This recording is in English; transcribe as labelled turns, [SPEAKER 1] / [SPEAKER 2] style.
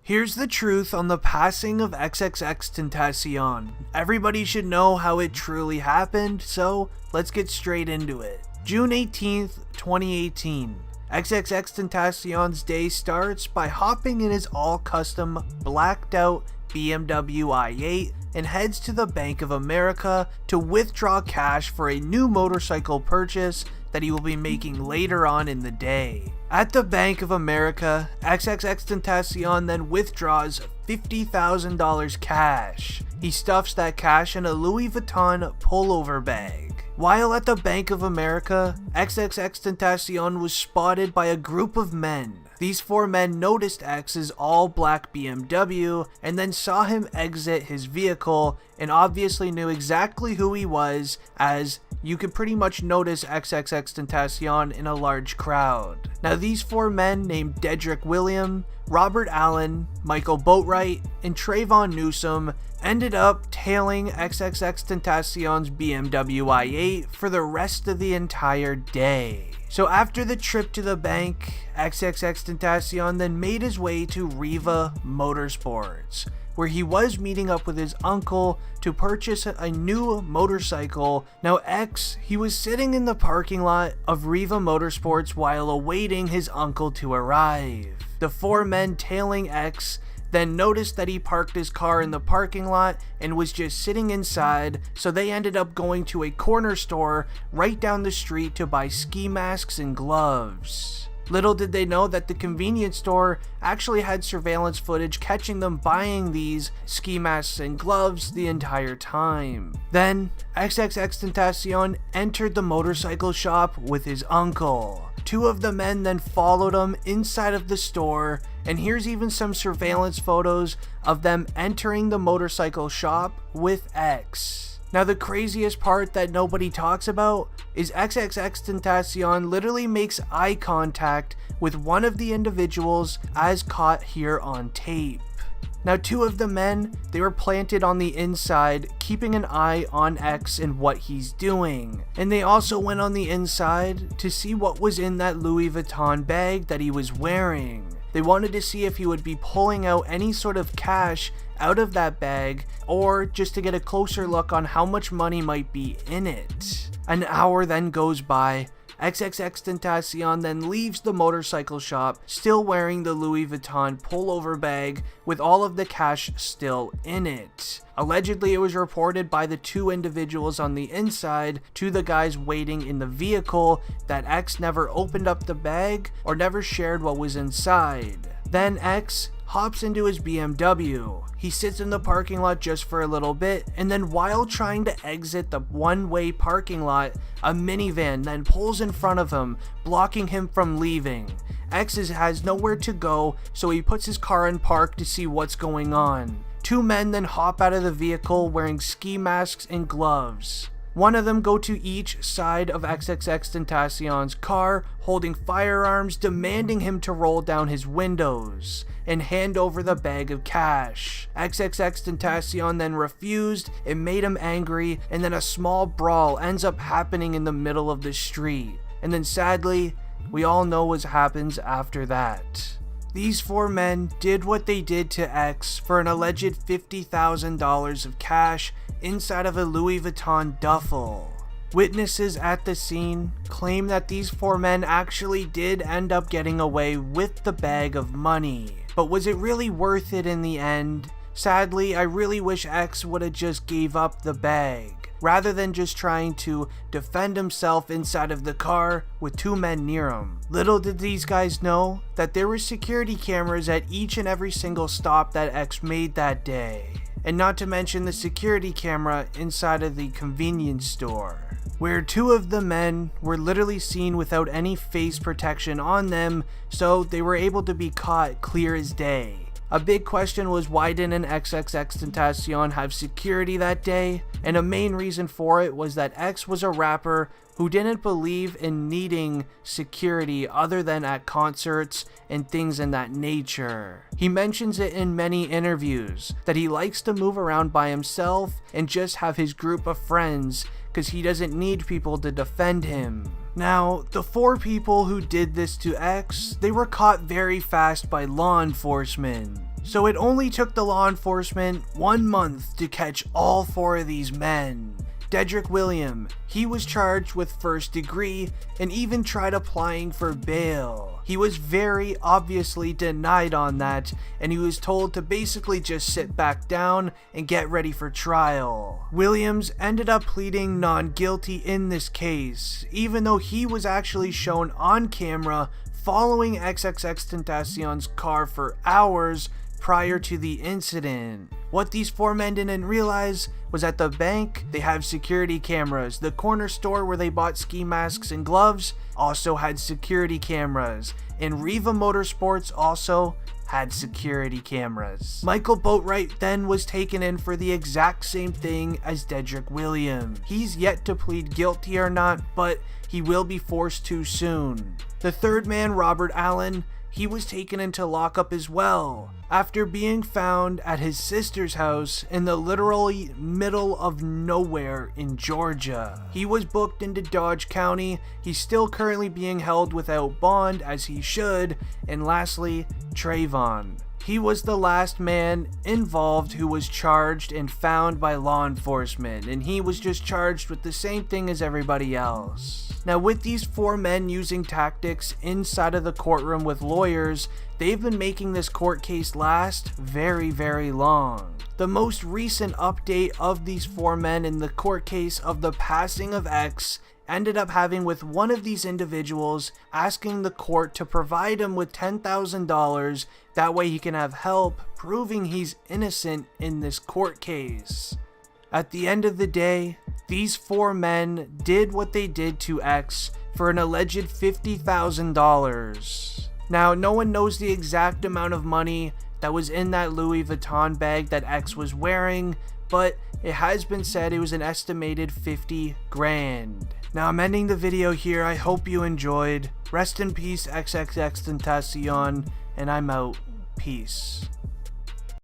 [SPEAKER 1] Here's the truth on the passing of Xxxtentacion. Everybody should know how it truly happened, so let's get straight into it. June 18th, 2018. Xxxtentacion's day starts by hopping in his all-custom, blacked-out BMW i8 and heads to the Bank of America to withdraw cash for a new motorcycle purchase that he will be making later on in the day. At the Bank of America, Xxxtentacion then withdraws $50,000 cash. He stuffs that cash in a Louis Vuitton pullover bag. While at the Bank of America, Xxxtentacion was spotted by a group of men. These four men noticed X's all-black BMW and then saw him exit his vehicle and obviously knew exactly who he was, as you could pretty much notice Xxxtentacion in a large crowd. Now these four men, named Dedrick William, Robert Allen, Michael Boatwright, and Trayvon Newsom, ended up tailing Xxxtentacion's BMW i8 for the rest of the entire day. So after the trip to the bank, Xxxtentacion then made his way to Riva Motorsports, where he was meeting up with his uncle to purchase a new motorcycle. Now he was sitting in the parking lot of Riva Motorsports while awaiting his uncle to arrive. The four men tailing X then noticed that he parked his car in the parking lot and was just sitting inside, so they ended up going to a corner store right down the street to buy ski masks and gloves. Little did they know that the convenience store actually had surveillance footage catching them buying these ski masks and gloves the entire time. Then, Xxxtentacion entered the motorcycle shop with his uncle. Two of the men then followed him inside of the store, and here's even some surveillance photos of them entering the motorcycle shop with X. Now the craziest part that nobody talks about is Xxxtentacion literally makes eye contact with one of the individuals as caught here on tape. Now two of the men, they were planted on the inside, keeping an eye on X and what he's doing. And they also went on the inside to see what was in that Louis Vuitton bag that he was wearing. They wanted to see if he would be pulling out any sort of cash out of that bag, or just to get a closer look on how much money might be in it. An hour then goes by. Xxxtentacion then leaves the motorcycle shop, still wearing the Louis Vuitton pullover bag with all of the cash still in it. Allegedly, it was reported by the two individuals on the inside to the guys waiting in the vehicle that X never opened up the bag or never shared what was inside. Then X hops into his BMW. He sits in the parking lot just for a little bit, and then while trying to exit the one-way parking lot, a minivan then pulls in front of him, blocking him from leaving. X has nowhere to go, so he puts his car in park to see what's going on. Two men then hop out of the vehicle wearing ski masks and gloves. One of them go to each side of Xxxtentacion's car, holding firearms, demanding him to roll down his windows and hand over the bag of cash. Xxxtentacion then refused. It made him angry, and then a small brawl ends up happening in the middle of the street. And then sadly, we all know what happens after that. These four men did what they did to X for an alleged $50,000 of cash inside of a Louis Vuitton duffel. Witnesses at the scene claim that these four men actually did end up getting away with the bag of money. But was it really worth it in the end? Sadly, I really wish X would have just gave up the bag, rather than just trying to defend himself inside of the car with two men near him. Little did these guys know that there were security cameras at each and every single stop that X made that day. And not to mention the security camera inside of the convenience store, where two of the men were literally seen without any face protection on them, so they were able to be caught clear as day. A big question was, why didn't Xxxtentacion have security that day? And a main reason for it was that X was a rapper who didn't believe in needing security other than at concerts and things in that nature. He mentions it in many interviews that he likes to move around by himself and just have his group of friends because he doesn't need people to defend him. Now, the four people who did this to X, they were caught very fast by law enforcement. So it only took the law enforcement 1 month to catch all 4 of these men. Dedrick William, he was charged with first degree and even tried applying for bail. He was very obviously denied on that, and he was told to basically just sit back down and get ready for trial. Williams ended up pleading non-guilty in this case, even though he was actually shown on camera following Xxxtentacion's car for hours prior to the incident. What these 4 men didn't realize was at the bank, they have security cameras. The corner store where they bought ski masks and gloves also had security cameras. And Riva Motorsports also had security cameras. Michael Boatwright then was taken in for the exact same thing as Dedrick Williams. He's yet to plead guilty or not, but he will be forced to soon. The 3rd man, Robert Allen, he was taken into lockup as well, after being found at his sister's house in the literally middle of nowhere in Georgia. He was booked into Dodge County. He's still currently being held without bond, as he should. And lastly, Trayvon. He was the last man involved who was charged and found by law enforcement, and he was just charged with the same thing as everybody else. Now, with these 4 men using tactics inside of the courtroom with lawyers, they've been making this court case last very, very long. The most recent update of these 4 men in the court case of the passing of X ended up having with one of these individuals asking the court to provide him with $10,000, that way he can have help proving he's innocent in this court case. At the end of the day, these 4 men did what they did to X for an alleged $50,000. Now, no one knows the exact amount of money that was in that Louis Vuitton bag that X was wearing, but it has been said it was an estimated 50 grand. Now, I'm ending the video here. I hope you enjoyed. Rest in peace, Xxxtentacion, and I'm out. Peace.